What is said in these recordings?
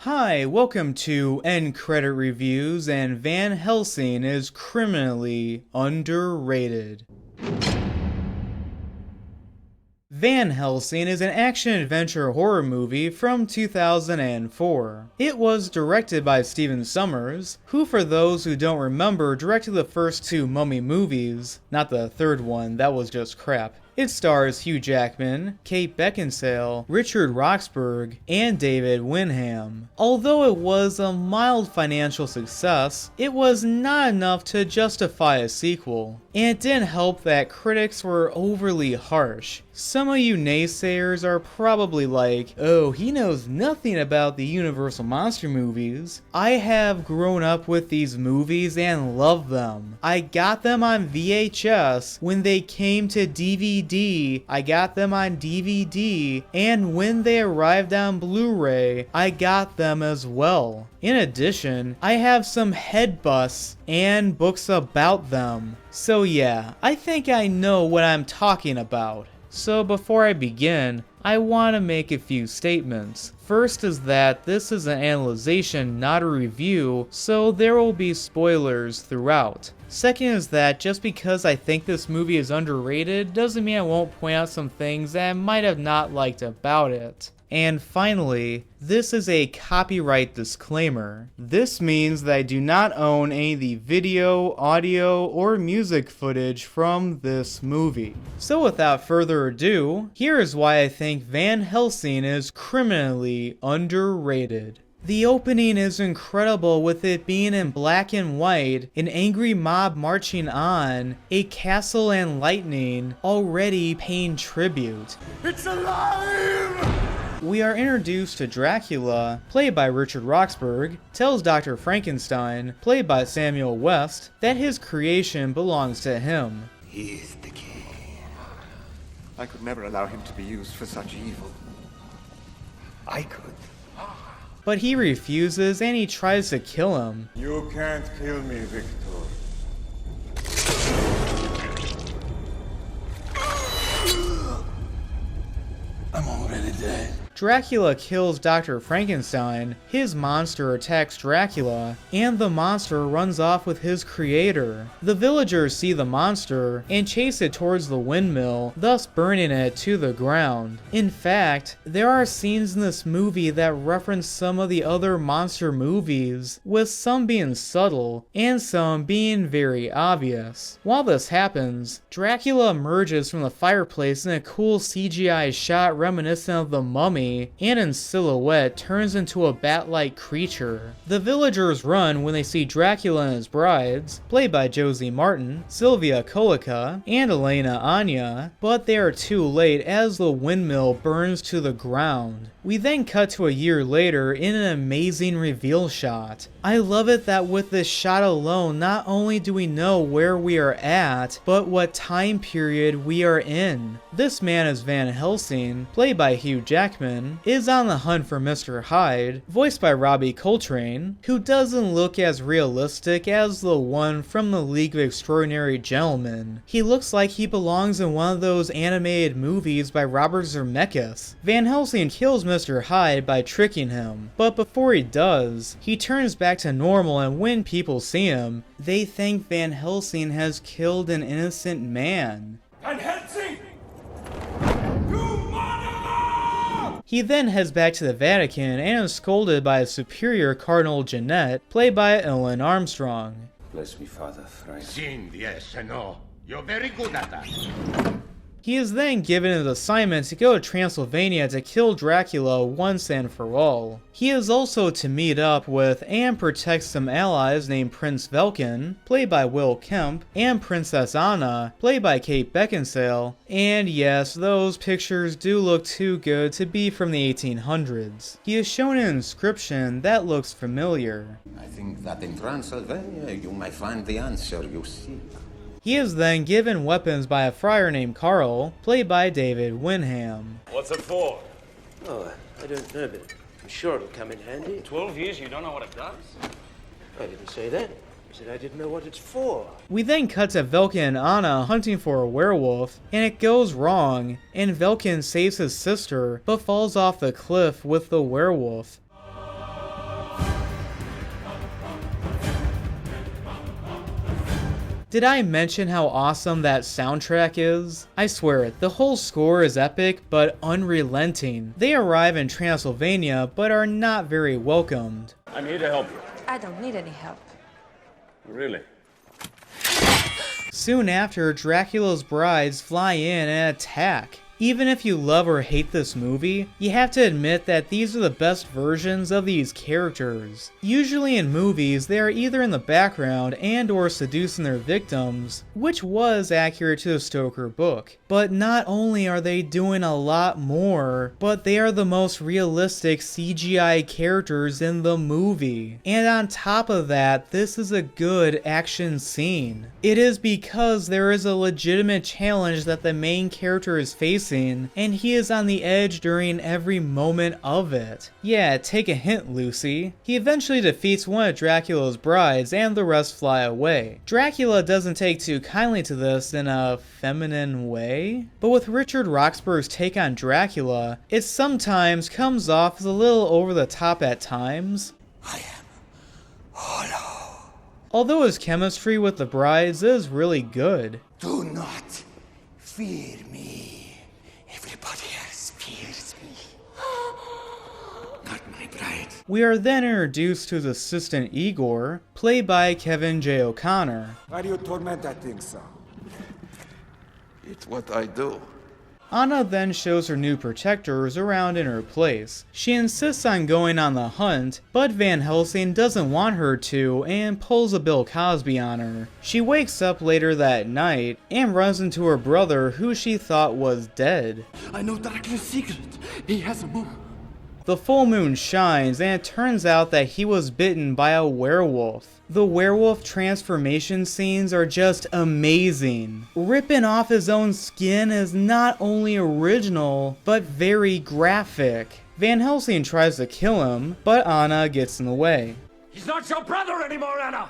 Hi, welcome to End Credit Reviews, and Van Helsing is criminally underrated. Van Helsing is an action-adventure horror movie from 2004. It was directed by Stephen Sommers, who, for those who don't remember, directed the first two Mummy movies. Not the third one, that was just crap. It stars Hugh Jackman, Kate Beckinsale, Richard Roxburgh, and David Winham. Although it was a mild financial success, it was not enough to justify a sequel. And it didn't help that critics were overly harsh. Some of you naysayers are probably like, oh, he knows nothing about the Universal Monster movies. I have grown up with these movies and love them. I got them on VHS when they came to DVD. I got them on DVD, and when they arrived on Blu-ray, I got them as well. In addition, I have some headbusts and books about them. So yeah, I think I know what I'm talking about. So before I begin, I want to make a few statements. First is that this is an analyzation, not a review, so there will be spoilers throughout. Second is that just because I think this movie is underrated doesn't mean I won't point out some things that I might have not liked about it. And finally, this is a copyright disclaimer. This means that I do not own any of the video, audio, or music footage from this movie. So without further ado, here is why I think Van Helsing is criminally underrated. The opening is incredible, with it being in black and white, an angry mob marching on, a castle and lightning already paying tribute. It's alive! We are introduced to Dracula, played by Richard Roxburgh, tells Dr. Frankenstein, played by Samuel West, that his creation belongs to him. He is the king. I could never allow him to be used for such evil. I could. But he refuses and he tries to kill him. You can't kill me, Victor. I'm already dead. Dracula kills Dr. Frankenstein, his monster attacks Dracula, and the monster runs off with his creator. The villagers see the monster and chase it towards the windmill, thus burning it to the ground. In fact, there are scenes in this movie that reference some of the other monster movies, with some being subtle and some being very obvious. While this happens, Dracula emerges from the fireplace in a cool CGI shot reminiscent of the Mummy, and in silhouette turns into a bat-like creature. The villagers run when they see Dracula and his brides, played by Josie Martin, Sylvia Colica, and Elena Anya, but they are too late as the windmill burns to the ground. We then cut to a year later in an amazing reveal shot. I love it that with this shot alone, not only do we know where we are at, but what time period we are in. This man is Van Helsing, played by Hugh Jackman, is on the hunt for Mr. Hyde, voiced by Robbie Coltrane, who doesn't look as realistic as the one from the League of Extraordinary Gentlemen. He looks like he belongs in one of those animated movies by Robert Zemeckis. Van Helsing kills Mr. Hyde by tricking him, but before he does, he turns back to normal, and when people see him, they think Van Helsing has killed an innocent man. Van Helsing! You murderer! He then heads back to the Vatican and is scolded by his superior Cardinal Jeanette, played by Ellen Armstrong. Bless me, Father Frank. Sin, yes and no. You're very good at that. He is then given his assignment to go to Transylvania to kill Dracula once and for all. He is also to meet up with and protect some allies named Prince Velkin, played by Will Kemp, and Princess Anna, played by Kate Beckinsale, and yes, those pictures do look too good to be from the 1800s. He is shown an inscription that looks familiar. I think that in Transylvania you might find the answer you seek. He is then given weapons by a friar named Carl, played by David Winham. What's it for? Oh, I don't know, but I'm sure it'll come in handy. 12 years, you don't know what it does? I didn't say that. I said I didn't know what it's for. We then cut to Velkin and Anna hunting for a werewolf, and it goes wrong, and Velkin saves his sister, but falls off the cliff with the werewolf. Did I mention how awesome that soundtrack is? I swear it, the whole score is epic but unrelenting. They arrive in Transylvania but are not very welcomed. I'm here to help you. I don't need any help. Really? Soon after, Dracula's brides fly in and attack. Even if you love or hate this movie, you have to admit that these are the best versions of these characters. Usually in movies, they are either in the background and or seducing their victims, which was accurate to the Stoker book. But not only are they doing a lot more, but they are the most realistic CGI characters in the movie. And on top of that, this is a good action scene. It is because there is a legitimate challenge that the main character is facing, and he is on the edge during every moment of it. Yeah, take a hint, Lucy. He eventually defeats one of Dracula's brides and the rest fly away. Dracula doesn't take too kindly to this in a feminine way, but with Richard Roxburgh's take on Dracula, it sometimes comes off as a little over the top at times. I am hollow. Although his chemistry with the brides is really good. Do not fear me. Everybody else fears me. Not my bride. We are then introduced to his assistant Igor, played by Kevin J. O'Connor. Why do you torment that thing so? It's what I do. Anna then shows her new protectors around in her place. She insists on going on the hunt, but Van Helsing doesn't want her to and pulls a Bill Cosby on her. She wakes up later that night and runs into her brother, who she thought was dead. I know Dracula's secret. He has a moon. The full moon shines and it turns out that he was bitten by a werewolf. The werewolf transformation scenes are just amazing. Ripping off his own skin is not only original, but very graphic. Van Helsing tries to kill him, but Anna gets in the way. He's not your brother anymore, Anna!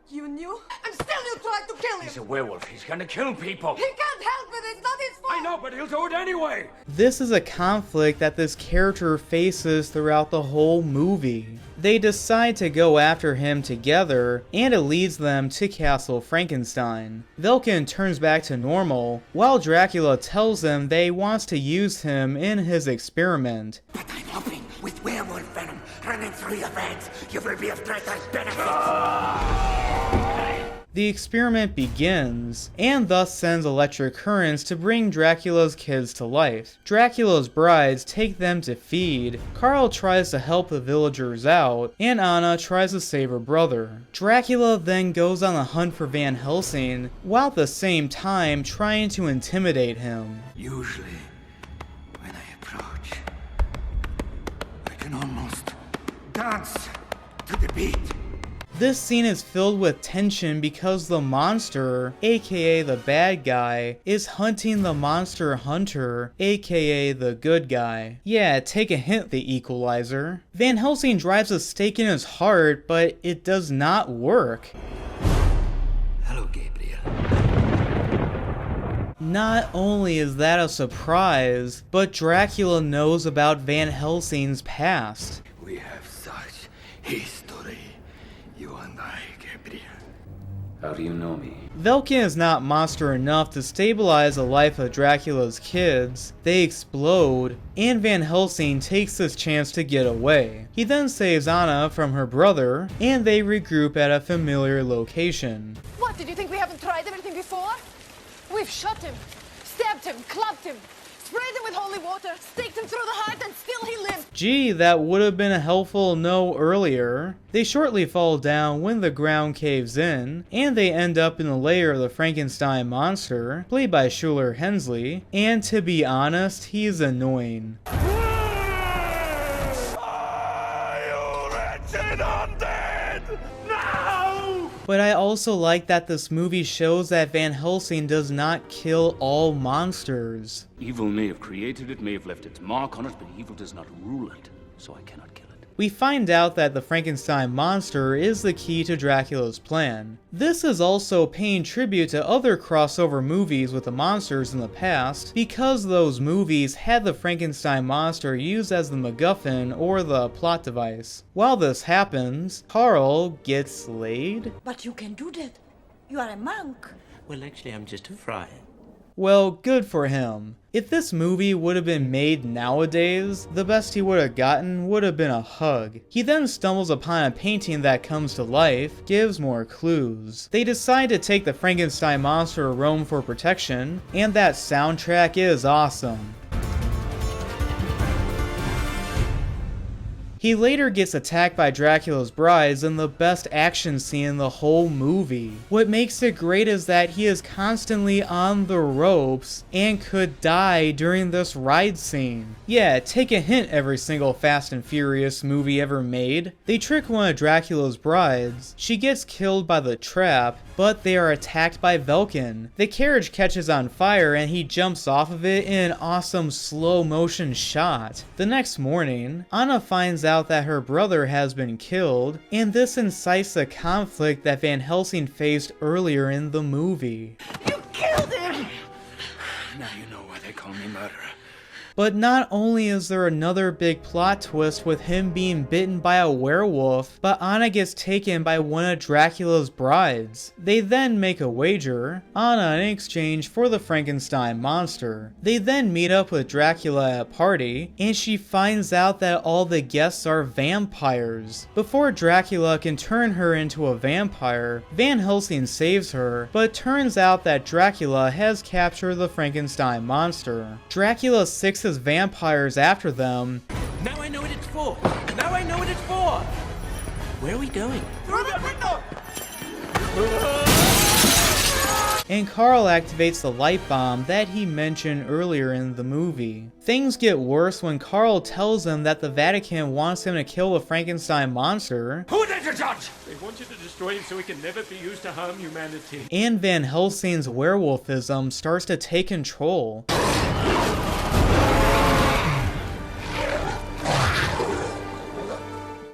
You knew? And still you tried to kill him! He's a werewolf. He's gonna kill people. He can't help it, it's not his fault! I know, but he'll do it anyway! This is a conflict that this character faces throughout the whole movie. They decide to go after him together, and it leads them to Castle Frankenstein. Velkin turns back to normal, while Dracula tells them they wants to use him in his experiment. But I'm hoping with werewolf venom running through your veins, you will be of greater benefit. The experiment begins, and thus sends electric currents to bring Dracula's kids to life. Dracula's brides take them to feed, Carl tries to help the villagers out, and Anna tries to save her brother. Dracula then goes on the hunt for Van Helsing, while at the same time trying to intimidate him. Usually, when I approach, I can almost dance to the beat. This scene is filled with tension because the monster, aka the bad guy, is hunting the monster hunter, aka the good guy. Yeah, take a hint, the Equalizer. Van Helsing drives a stake in his heart, but it does not work. Hello, Gabriel. Not only is that a surprise, but Dracula knows about Van Helsing's past. We have such history, you and I, Gabriel. How do you know me? Velkin is not monster enough to stabilize the life of Dracula's kids. They explode, and Van Helsing takes this chance to get away. He then saves Anna from her brother, and they regroup at a familiar location. What, did you think we haven't tried everything before? We've shot him, stabbed him, clubbed him, sprayed him with holy water, staked him through the heart, and still he lived. Gee, that would have been a helpful no earlier. They shortly fall down when the ground caves in, and they end up in the lair of the Frankenstein monster, played by Schuler Hensley, and to be honest, he's annoying. But I also like that this movie shows that Van Helsing does not kill all monsters. Evil may have created it, may have left its mark on it, but evil does not rule it, so I cannot kill it. we find out that the Frankenstein monster is the key to Dracula's plan. This is also paying tribute to other crossover movies with the monsters in the past, because those movies had the Frankenstein monster used as the MacGuffin or the plot device. While this happens, Carl gets laid? But you can do that. You are a monk. Well, actually, I'm just a friar. Well, good for him. If this movie would have been made nowadays, the best he would have gotten would have been a hug. He then stumbles upon a painting that comes to life, gives more clues. They decide to take the Frankenstein monster to Rome for protection, and that soundtrack is awesome. He later gets attacked by Dracula's brides in the best action scene in the whole movie. What makes it great is that he is constantly on the ropes and could die during this ride scene. Yeah, take a hint, every single Fast and Furious movie ever made. They trick one of Dracula's brides. She gets killed by the trap, but they are attacked by Velkin. The carriage catches on fire and he jumps off of it in an awesome slow motion shot. The next morning, Anna finds out that her brother has been killed, and this incites the conflict that Van Helsing faced earlier in the movie. You killed him! Now you know why they call me murderer. But not only is there another big plot twist with him being bitten by a werewolf, but Anna gets taken by one of Dracula's brides. They then make a wager, Anna in exchange for the Frankenstein monster. They then meet up with Dracula at a party, and she finds out that all the guests are vampires. Before Dracula can turn her into a vampire, Van Helsing saves her, but it turns out that Dracula has captured the Frankenstein monster. Dracula sixes vampires after them. Now I know what it's for! Now I know what it's for! Where are we going? Through the window! And Carl activates the light bomb that he mentioned earlier in the movie. Things get worse when Carl tells him that the Vatican wants him to kill the Frankenstein monster. Who did you judge? They want you to destroy him so he can never be used to harm humanity. And Van Helsing's werewolfism starts to take control.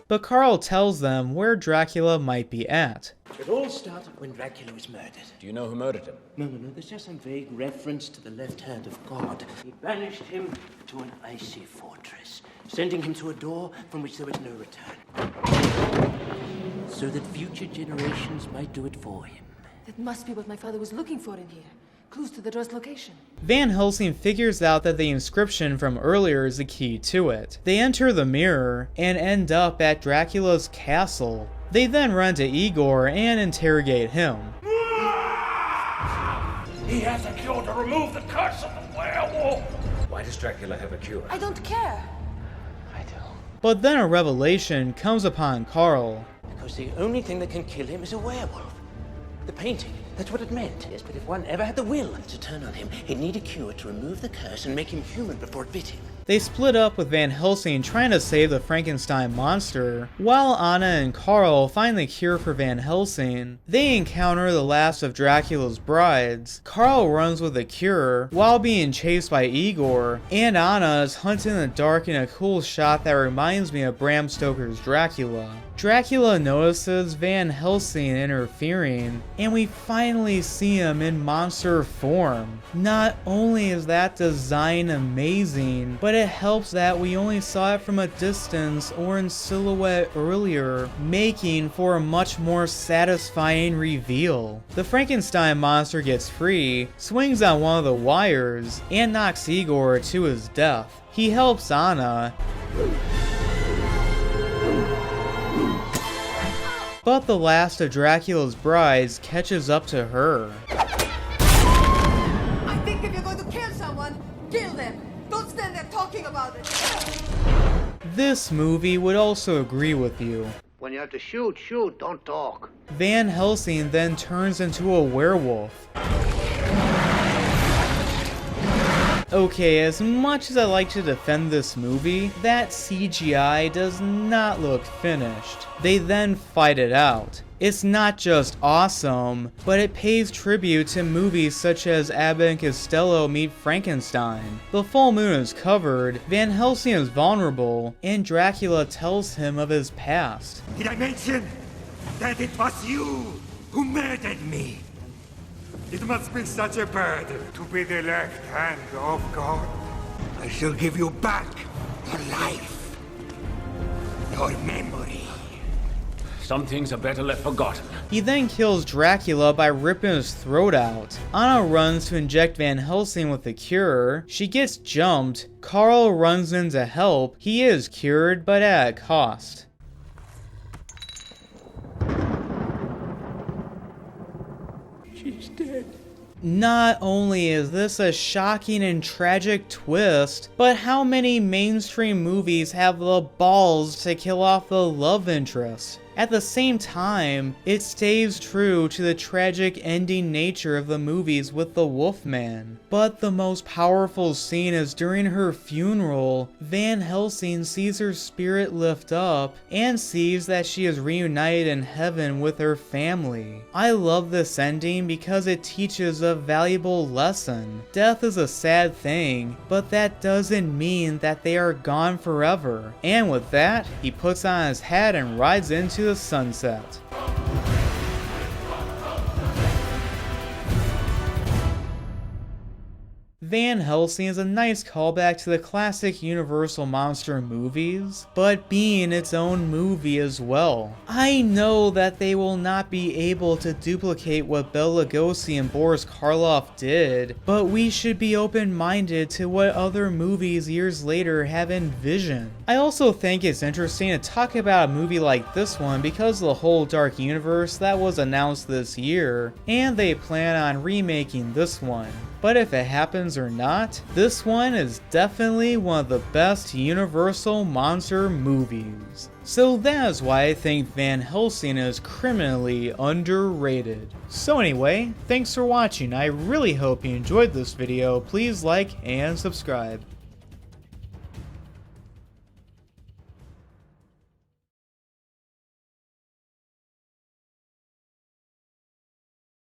But Carl tells them where Dracula might be at. It all started when Dracula was murdered. Do you know who murdered him? No, there's just some vague reference to the left hand of God. He banished him to an icy fortress, sending him to a door from which there was no return. So that future generations might do it for him. That must be what my father was looking for in here. Clues to the door's location. Van Helsing figures out that the inscription from earlier is the key to it. They enter the mirror and end up at Dracula's castle. They then run to Igor and interrogate him. He has a cure to remove the curse of the werewolf. Why does Dracula have a cure? I don't care. I do. But then a revelation comes upon Carl. Because the only thing that can kill him is a werewolf. The painting, that's what it meant. Yes, but if one ever had the will to turn on him, he'd need a cure to remove the curse and make him human before it bit him. They split up with Van Helsing trying to save the Frankenstein monster, while Anna and Carl find the cure for Van Helsing. They encounter the last of Dracula's brides. Carl runs with the cure while being chased by Igor, and Anna is hunting in the dark in a cool shot that reminds me of Bram Stoker's Dracula. Dracula notices Van Helsing interfering, and we finally see him in monster form. Not only is that design amazing, but it helps that we only saw it from a distance or in silhouette earlier, making for a much more satisfying reveal. The Frankenstein monster gets free, swings on one of the wires, and knocks Igor to his death. He helps Anna, but the last of Dracula's brides catches up to her. I think if you're going to kill someone, kill them. Don't stand there talking about it. This movie would also agree with you. When you have to shoot, shoot, don't talk. Van Helsing then turns into a werewolf. Okay, as much as I like to defend this movie, that CGI does not look finished. They then fight it out. It's not just awesome, but it pays tribute to movies such as Abbott and Costello Meet Frankenstein. The full moon is covered, Van Helsing is vulnerable, and Dracula tells him of his past. Did I mention that it was you who murdered me? It must be such a burden to be the left hand of God. I shall give you back your life, your memory. Some things are better left forgotten. He then kills Dracula by ripping his throat out. Anna runs to inject Van Helsing with the cure. She gets jumped. Carl runs in to help. He is cured, but at a cost. She's dead. Not only is this a shocking and tragic twist, but how many mainstream movies have the balls to kill off the love interest? At the same time, it stays true to the tragic ending nature of the movies with the Wolfman. But the most powerful scene is during her funeral. Van Helsing sees her spirit lift up and sees that she is reunited in heaven with her family. I love this ending because it teaches a valuable lesson. Death is a sad thing, but that doesn't mean that they are gone forever. And with that, he puts on his hat and rides into the sunset. Van Helsing is a nice callback to the classic Universal monster movies, but being its own movie as well. I know that they will not be able to duplicate what Bela Lugosi and Boris Karloff did, but we should be open-minded to what other movies years later have envisioned. I also think it's interesting to talk about a movie like this one because of the whole Dark Universe that was announced this year, and they plan on remaking this one. But if it happens or not, this one is definitely one of the best Universal monster movies. So that is why I think Van Helsing is criminally underrated. So anyway, thanks for watching. I really hope you enjoyed this video. Please like and subscribe.